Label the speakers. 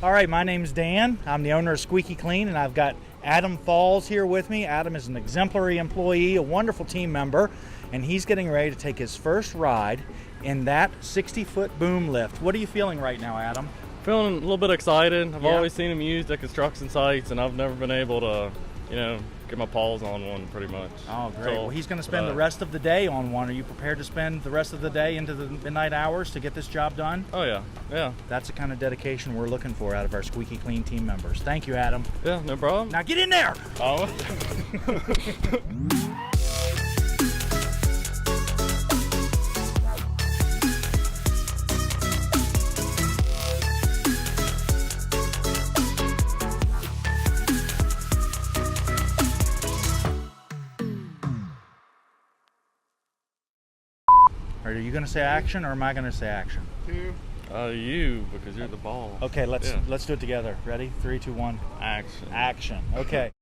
Speaker 1: All right, my name's Dan. I'm the owner of Squeeky Clean, and I've got Adam Fauls here with me. Adam is an exemplary employee, a wonderful team member, and he's getting ready to take his first ride in that 60-foot boom lift. What are you feeling right now, Adam?
Speaker 2: Feeling a little bit excited. I've
Speaker 1: Yeah.
Speaker 2: always seen them used at construction sites, and I've never been able to, get my paws on one pretty much.
Speaker 1: Oh, great.
Speaker 2: So,
Speaker 1: Well, he's going to spend the rest of the day on one. Are you prepared to spend the rest of the day into the midnight hours to get this job done?
Speaker 2: Oh, yeah. Yeah.
Speaker 1: That's the kind of dedication we're looking for out of our Squeaky Clean team members. Thank you, Adam.
Speaker 2: Yeah, no problem.
Speaker 1: Now get in there!
Speaker 2: Oh.
Speaker 1: Are you going to say action, or am I going to say action?
Speaker 2: You, because you're the ball.
Speaker 1: Okay, let's
Speaker 2: Yeah.
Speaker 1: do it together. Ready? 3, 2, 1.
Speaker 2: Action.
Speaker 1: Action. Okay.